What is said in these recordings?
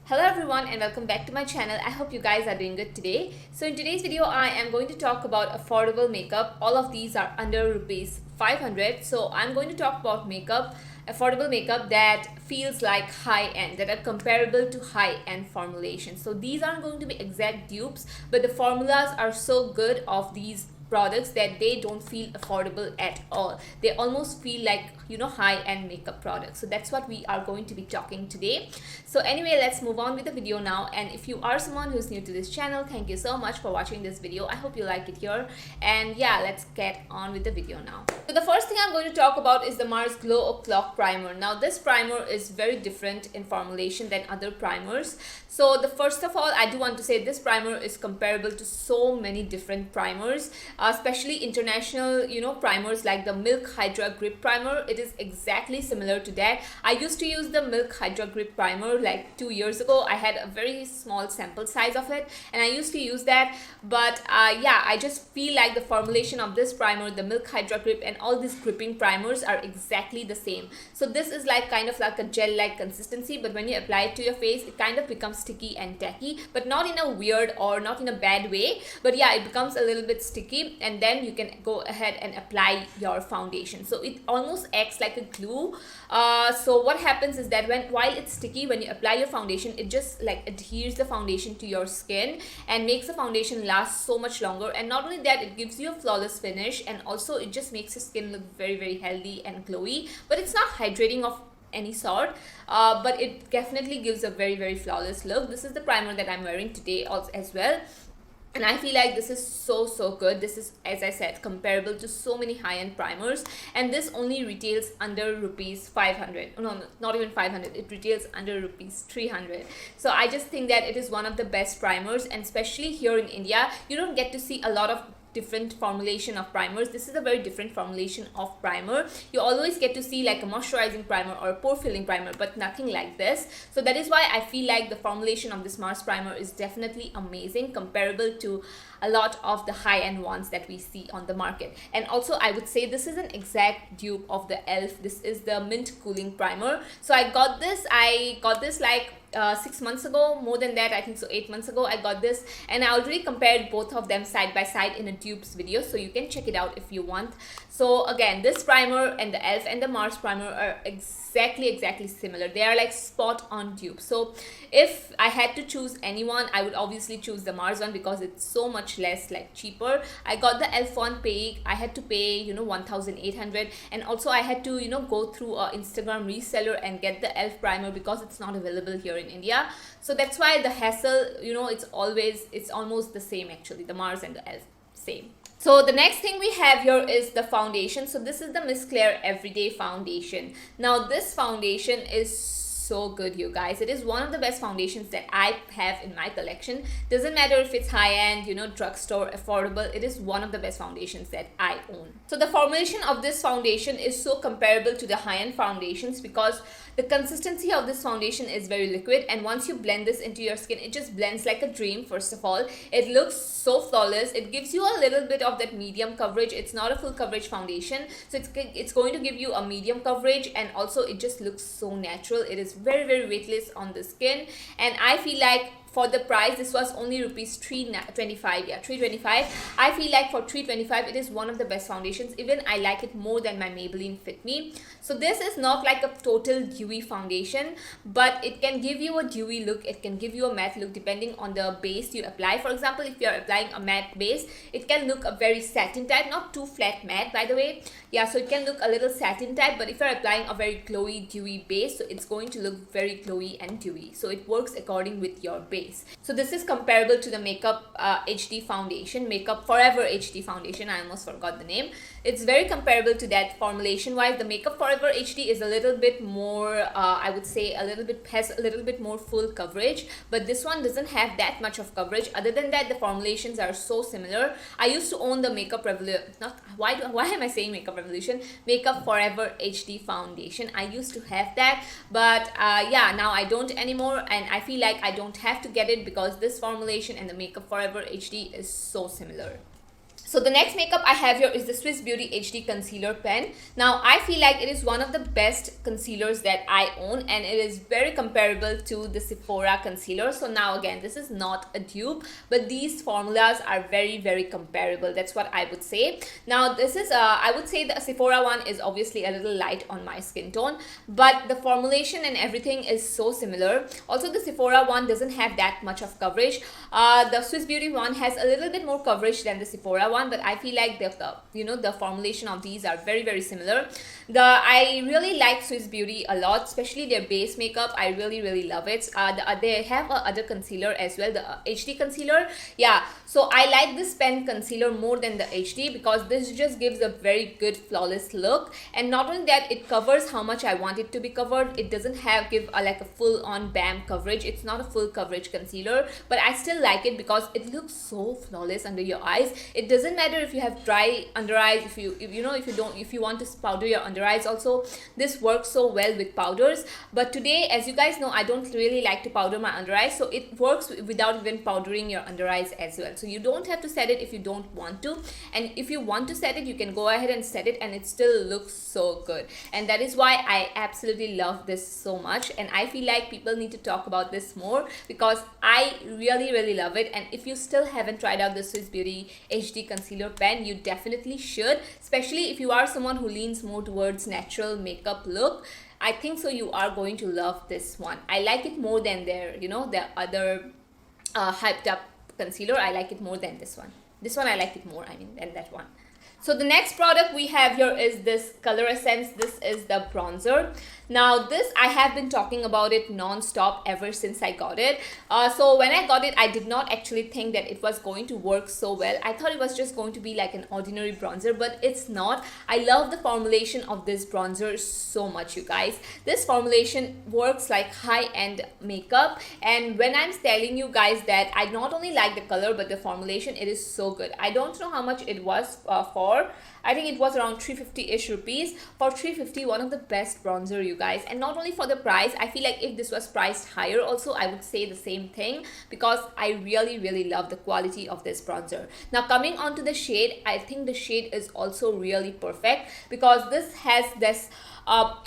Hello everyone and welcome back to my channel. I hope you guys are doing good today. So in today's video I am going to talk about affordable makeup. All of these are under rupees 500. So I'm going to talk about makeup, affordable makeup that feels like high-end, that are comparable to high-end formulations. So these aren't going to be exact dupes, but the formulas are so good of these products that they don't feel affordable at all. They almost feel like, you know, high-end makeup products. So that's what we are going to be talking today. So anyway, let's move on with the video now. And if you are someone who's new to this channel, thank you so much for watching this video. I hope you like it here. And yeah, let's get on with the video now. So the first thing I'm going to talk about is the Mars Glow O'Clock Primer. Now this primer is very different in formulation than other primers. So the first of all, I do want to say this primer is comparable to so many different primers, especially international, you know, primers like the Milk Hydra Grip Primer. It is exactly similar to that. I used to use the Milk Hydra Grip Primer like 2 years ago. I had a very small sample size of it and I used to use that. But yeah, I just feel like the formulation of this primer, the Milk Hydra Grip and all these gripping primers are exactly the same. So this is like kind of like a gel-like consistency, but when you apply it to your face, it kind of becomes sticky and tacky, but not in a weird or not in a bad way. But yeah, it becomes a little bit sticky and then you can go ahead and apply your foundation. So it almost acts like a glue. So what happens is that while it's sticky, when you apply your foundation, it just like adheres the foundation to your skin and makes the foundation last so much longer. And not only that, it gives you a flawless finish, and also it just makes your skin look very, very healthy and glowy. But it's not hydrating of any sort, but it definitely gives a very, very flawless look. This is the primer that I'm wearing today also as well. And I feel like this is so good. This is, as I said, comparable to so many high-end primers, and this only retails under rupees 500. No, not even 500. It retails under rupees 300. So I just think that it is one of the best primers, and especially here in India, you don't get to see a lot of different formulation of primers. This is a very different formulation of primer. You always get to see like a moisturizing primer or a pore filling primer, but nothing like this. So that is why I feel like the formulation of this Mars primer is definitely amazing, comparable to a lot of the high-end ones that we see on the market. And also I would say this is an exact dupe of the ELF. This is the Mint Cooling Primer. So I got this like 6 months ago, more than that, I think so 8 months ago I got this, and I already compared both of them side by side in a dupes video, so you can check it out if you want. So again, this primer and the ELF and the Mars primer are exactly similar. They are like spot on dupes. So if I had to choose anyone, I would obviously choose the Mars one because it's so much less like cheaper. I got the ELF one I had to pay, you know, 1,800, and also I had to, you know, go through a Instagram reseller and get the ELF primer because it's not available here in India. So that's why the hassle, you know, it's almost the same actually, the Mars and the ELF same. So the next thing we have here is the foundation. So this is the Miss Clair Everyday Foundation. Now this foundation is so good, you guys. It is one of the best foundations that I have in my collection. Doesn't matter if it's high-end, you know, drugstore, affordable, it is one of the best foundations that I own. So the formulation of this foundation is so comparable to the high-end foundations because the consistency of this foundation is very liquid, and once you blend this into your skin, it just blends like a dream. First of all, it looks so flawless. It gives you a little bit of that medium coverage. It's not a full coverage foundation, so it's going to give you a medium coverage, and also it just looks so natural. It is very weightless on the skin, and I feel like for the price, this was only rupees 325. Yeah, 325. I feel like for 325, it is one of the best foundations. Even I like it more than my Maybelline Fit Me. So this is not like a total dewy foundation, but it can give you a dewy look. It can give you a matte look depending on the base you apply. For example, if you are applying a matte base, it can look a very satin type, not too flat matte, by the way. Yeah, so it can look a little satin type, but if you're applying a very glowy, dewy base, so it's going to look very glowy and dewy. So it works according with your base. So this is comparable to the Makeup HD foundation, Makeup Forever HD foundation. I almost forgot the name. It's very comparable to that formulation wise. The Makeup Forever HD is a little bit more, I would say has a little bit more full coverage, but this one doesn't have that much of coverage. Other than that, the formulations are so similar. I used to own the Makeup Revolution, why am I saying Makeup Revolution? Makeup Forever HD foundation. I used to have that, but yeah, now I don't anymore, and I feel like I don't have to get it because this formulation and the Makeup Forever HD is so similar. So the next makeup I have here is the Swiss Beauty HD Concealer Pen. Now I feel like it is one of the best concealers that I own, and it is very comparable to the Sephora concealer. So now again, this is not a dupe, but these formulas are very comparable. That's what I would say. Now this is I would say the Sephora one is obviously a little light on my skin tone, but the formulation and everything is so similar. Also the Sephora one doesn't have that much of coverage. The Swiss Beauty one has a little bit more coverage than the Sephora one, but I feel like the formulation of these are very similar. I really like Swiss Beauty a lot, especially their base makeup. I really love it. They have a other concealer as well, the HD concealer. Yeah, so I like this pen concealer more than the HD because this just gives a very good flawless look, and not only that, it covers how much I want it to be covered. It doesn't give like a full on bam coverage. It's not a full coverage concealer, but I still like it because it looks so flawless under your eyes. It doesn't matter if you have dry under eyes, if you want to powder your under eyes also, this works so well with powders. But today, as you guys know, I don't really like to powder my under eyes, so it works without even powdering your under eyes as well. So you don't have to set it if you don't want to, and if you want to set it, you can go ahead and set it, and it still looks so good. And that is why I absolutely love this so much, and I feel like people need to talk about this more because I really love it. And if you still haven't tried out the Swiss Beauty HD Concealer Pen, you definitely should, especially if you are someone who leans more towards natural makeup look. I think so you are going to love this one. I like it more than their other hyped up concealer. I like it more than this one. This one I like it more, than that one. So the next product we have here is this Coloressence. This is the bronzer. Now this, I have been talking about it non-stop ever since I got it. So when I got it, I did not actually think that it was going to work so well. I thought it was just going to be like an ordinary bronzer, but it's not. I love the formulation of this bronzer so much, you guys. This formulation works like high-end makeup, and when I'm telling you guys that I not only like the color but the formulation, it is so good. I don't know how much it was for. I think it was around 350-ish rupees. For 350, one of the best bronzer, you guys. And not only for the price, I feel like if this was priced higher also, I would say the same thing because I really love the quality of this bronzer. Now coming on to the shade, I think the shade is also really perfect because this has this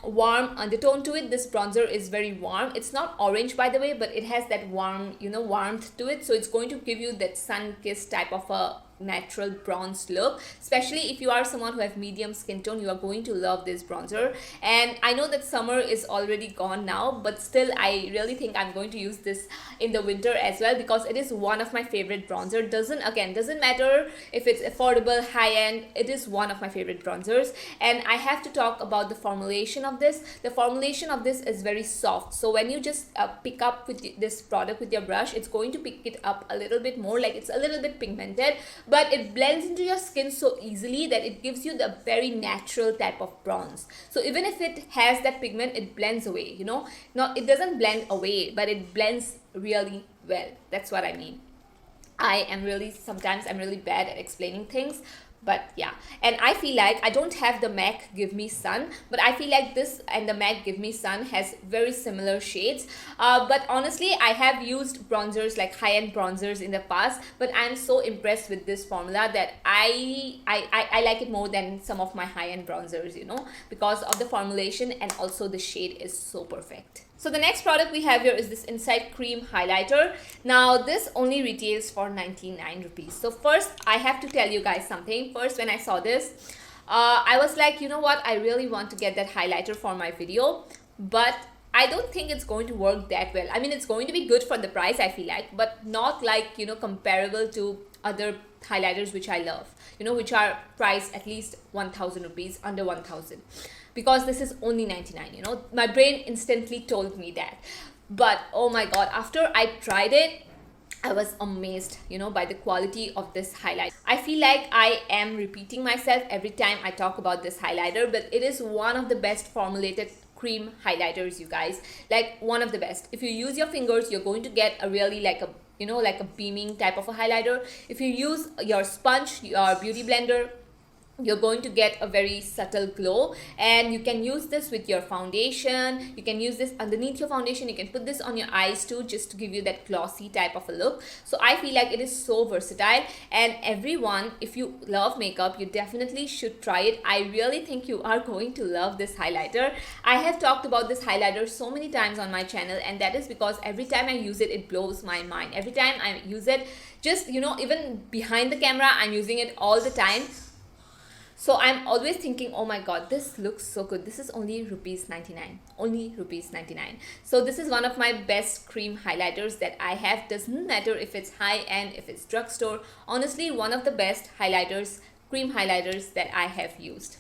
warm undertone to it. This bronzer is very warm. It's not orange, by the way, but it has that warm, warmth to it. So it's going to give you that sun-kissed type of a natural bronze look. Especially if you are someone who have medium skin tone, you are going to love this bronzer. And I know that summer is already gone now, but still I really think I'm going to use this in the winter as well because it is one of my favorite bronzer. Doesn't matter if it's affordable, high-end, it is one of my favorite bronzers. And I have to talk about the formulation of this. The formulation of this is very soft, so when you just pick up with this product with your brush, it's going to pick it up a little bit more, like it's a little bit pigmented, but it blends into your skin so easily that it gives you the very natural type of bronze. So even if it has that pigment, it blends away, it doesn't blend away, but it blends really well. That's what I mean. Sometimes I'm really bad at explaining things, but yeah. And I feel like I don't have the MAC Give Me Sun, but I feel like this and the MAC Give Me Sun has very similar shades. But honestly, I have used bronzers, like high-end bronzers in the past, but I'm so impressed with this formula that I like it more than some of my high-end bronzers, because of the formulation, and also the shade is so perfect. So the next product we have here is this Inisght Cream Highlighter. Now this only retails for 99 rupees. So first I have to tell you guys something. First, when I saw this, I was like, you know what, I really want to get that highlighter for my video, but I don't think it's going to work that well. It's going to be good for the price, I feel like, but not like, comparable to other highlighters which I love, which are priced at least 1,000 rupees, under 1,000. Because this is only 99, my brain instantly told me that. But oh my god, after I tried it, I was amazed, by the quality of this highlight. I feel like I am repeating myself every time I talk about this highlighter, but it is one of the best formulated cream highlighters, you guys. Like one of the best. If you use your fingers, you're going to get a really like a beaming type of a highlighter. If you use your sponge, your beauty blender, you're going to get a very subtle glow, and you can use this with your foundation. You can use this underneath your foundation. You can put this on your eyes too, just to give you that glossy type of a look. So I feel like it is so versatile, and everyone, if you love makeup, you definitely should try it. I really think you are going to love this highlighter. I have talked about this highlighter so many times on my channel, and that is because every time I use it, it blows my mind. Every time I use it, just, you know, even behind the camera, I'm using it all the time. So I'm always thinking, oh my god, this looks so good. This is only rupees 99. Only rupees 99. So this is one of my best cream highlighters that I have. Doesn't matter if it's high end, if it's drugstore. Honestly, one of the best highlighters, cream highlighters that I have used.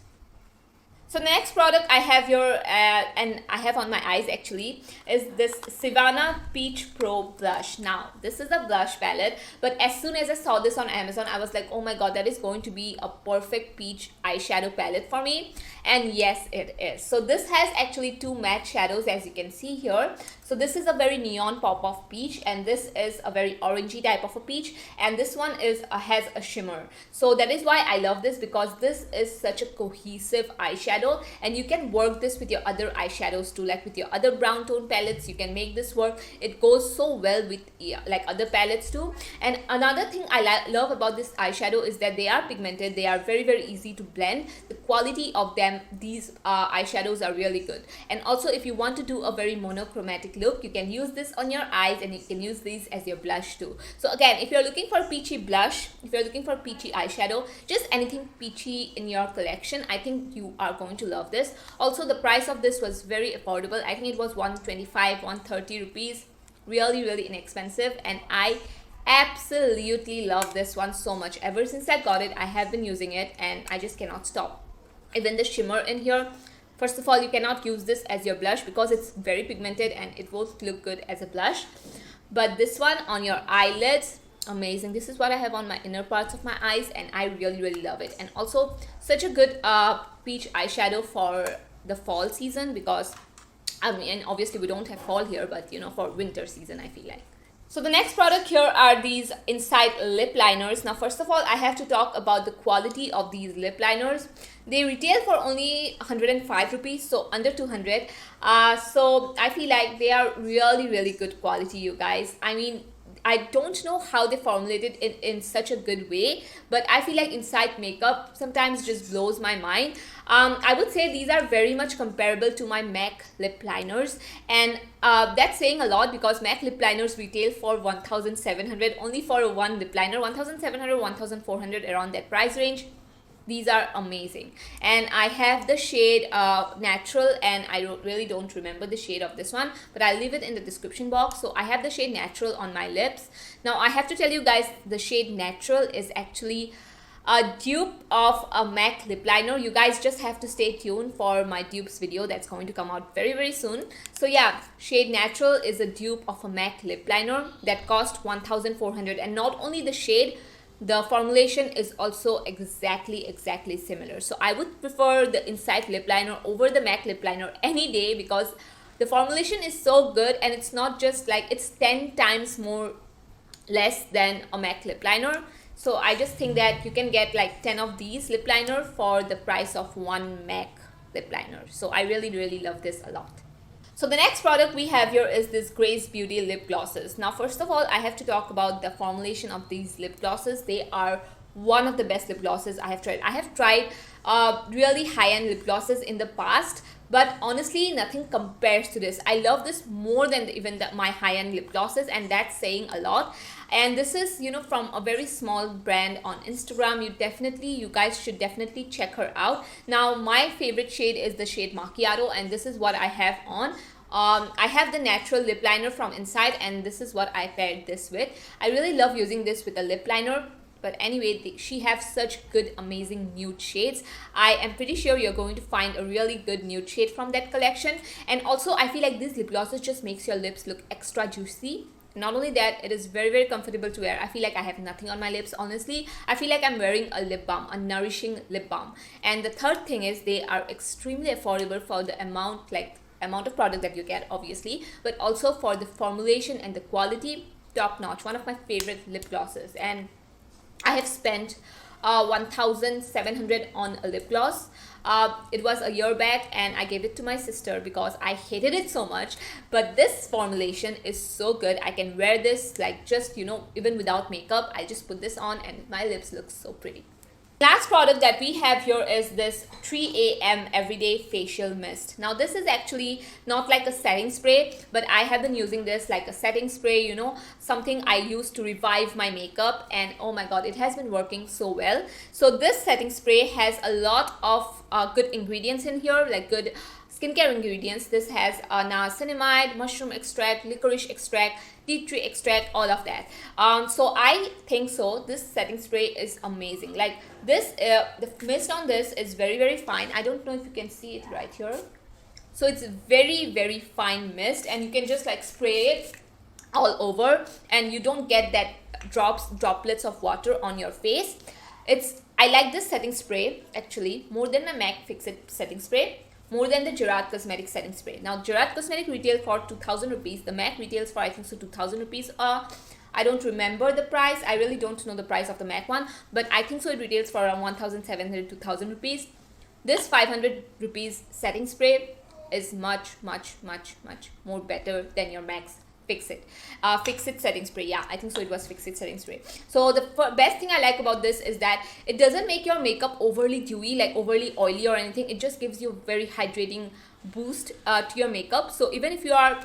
So the next product I have here, and I have on my eyes actually, is this Sivanna Peach Pro Blush. Now, this is a blush palette, but as soon as I saw this on Amazon, I was like, oh my god, that is going to be a perfect peach eyeshadow palette for me. And yes, it is. So this has actually two matte shadows, as you can see here. So this is a very neon pop of peach, and this is a very orangey type of a peach, and this one is has a shimmer. So that is why I love this, because this is such a cohesive eyeshadow, and you can work this with your other eyeshadows too, like with your other brown tone palettes. You can make this work. It goes so well with like other palettes too. And another thing I love about this eyeshadow is that they are pigmented. They are very easy to blend. The quality of them, these eyeshadows are really good. And also, if you want to do a very monochromatic look, you can use this on your eyes, and you can use these as your blush too. So again, if you're looking for peachy blush, if you're looking for peachy eyeshadow, just anything peachy in your collection, I think you are going to love this. Also, the price of this was very affordable. I think it was 125, 130 rupees. Really inexpensive, and I absolutely love this one so much. Ever since I got it, I have been using it, and I just cannot stop. Even the shimmer in here, first of all, you cannot use this as your blush because it's very pigmented and it won't look good as a blush. But this one on your eyelids, amazing. This is what I have on my inner parts of my eyes, and I really love it. And also such a good peach eyeshadow for the fall season, because I mean, obviously we don't have fall here, but you know, for winter season, I feel like. So the next product here are these Inisght lip liners. Now, first of all, I have to talk about the quality of these lip liners. They retail for only 105 rupees, so under 200. So I feel like they are really good quality, you guys. I mean, I don't know how they formulated it in such a good way, but I feel like Inisght makeup sometimes just blows my mind. I would say these are very much comparable to my MAC lip liners, and that's saying a lot, because MAC lip liners retail for 1,700 only for one lip liner, 1,700, 1,400, around that price range. These are amazing, and I have the shade Natural, and I really don't remember the shade of this one, but I'll leave it in the description box. So I have the shade Natural on my lips. Now I have to tell you guys, the shade Natural is actually a dupe of a MAC lip liner. You guys just have to stay tuned for my dupes video that's going to come out very soon. So yeah, shade Natural is a dupe of a MAC lip liner that cost 1,400, and not only the shade, the formulation is also exactly similar. So I would prefer the Inisght lip liner over the MAC lip liner any day, because the formulation is so good, and it's not just like, it's 10 times more less than a MAC lip liner. So I just think that you can get like 10 of these lip liner for the price of one MAC lip liner. So I really love this a lot. So the next product we have here is this Grace Beauty lip glosses. Now, first of all, I have to talk about the formulation of these lip glosses. They are one of the best lip glosses I have tried. I have tried really high-end lip glosses in the past, but honestly, nothing compares to this. I love this more than even my high-end lip glosses, and that's saying a lot. And this is, you know, from a very small brand on Instagram. You guys should definitely check her out. Now, my favorite shade is the shade Macchiato, and this is what I have on. I have the Natural lip liner from Inisght, and this is what I paired this with. I really love using this with a lip liner. But anyway, she has such good, amazing nude shades. I am pretty sure you're going to find a really good nude shade from that collection. And also, I feel like these lip glosses just makes your lips look extra juicy. Not only that, it is very comfortable to wear. I feel like I have nothing on my lips, honestly. I feel like I'm wearing a lip balm, a nourishing lip balm. And the third thing is, they are extremely affordable for the amount of product that you get, obviously, but also for the formulation and the quality, top notch. One of my favorite lip glosses. And I have spent 1700 on a lip gloss. It was a year back and I gave it to my sister because I hated it so much, but this formulation is so good. I can wear this like just, you know, even without makeup. I just put this on and my lips look so pretty. Last product that we have here is this 3 AM Everyday Facial Mist. Now this is actually not like a setting spray, but I have been using this like a setting spray, you know, something I use to revive my makeup, and oh my god, it has been working so well. So this setting spray has a lot of good ingredients in here, like good skincare ingredients. This has niacinamide, mushroom extract, licorice extract, tea tree extract, all of that. So I think so this setting spray is amazing. Like this, the mist on this is very fine. I don't know if you can see it right here. So it's very fine mist, and you can just like spray it all over and you don't get that droplets of water on your face. I like this setting spray actually more than my MAC Fix It setting spray, more than the Gerard Cosmetic setting spray. Now Gerard Cosmetic retail for 2000 rupees, the MAC retails for I think so 2000 rupees. I don't remember the price. I really don't know the price of the MAC one, but I think so it retails for around 1700 to 1000 rupees. This 500 rupees setting spray is much more better than your MAC's Fix It setting spray. Yeah, I think so it was Fix It setting spray. So the best thing I like about this is that it doesn't make your makeup overly dewy, like overly oily or anything. It just gives you a very hydrating boost to your makeup. So even if you are,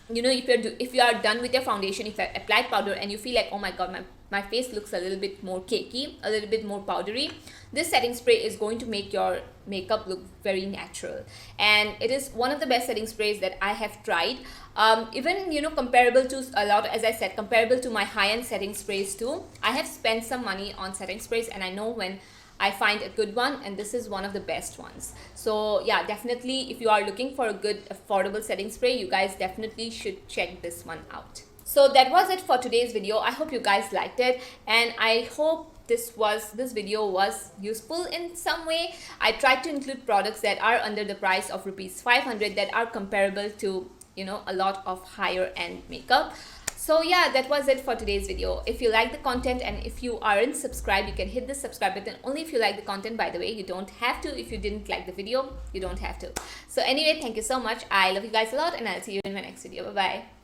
you know, if you are done with your foundation, if you have applied powder and you feel like, oh my god, my face looks a little bit more cakey, a little bit more powdery, this setting spray is going to make your makeup look very natural. And it is one of the best setting sprays that I have tried. Even, you know, comparable to a lot, as I said, comparable to my high-end setting sprays too. I have spent some money on setting sprays and I know when I find a good one, and this is one of the best ones. So yeah, definitely if you are looking for a good affordable setting spray, you guys definitely should check this one out. So that was it for today's video. I hope you guys liked it, and I hope this video was useful in some way. I tried to include products that are under the price of rupees 500 that are comparable to, you know, a lot of higher end makeup. So yeah, that was it for today's video. If you like the content and if you aren't subscribed, you can hit the subscribe button only if you like the content, by the way. You don't have to. If you didn't like the video, you don't have to. So anyway, thank you so much. I love you guys a lot, and I'll see you in my next video. Bye bye.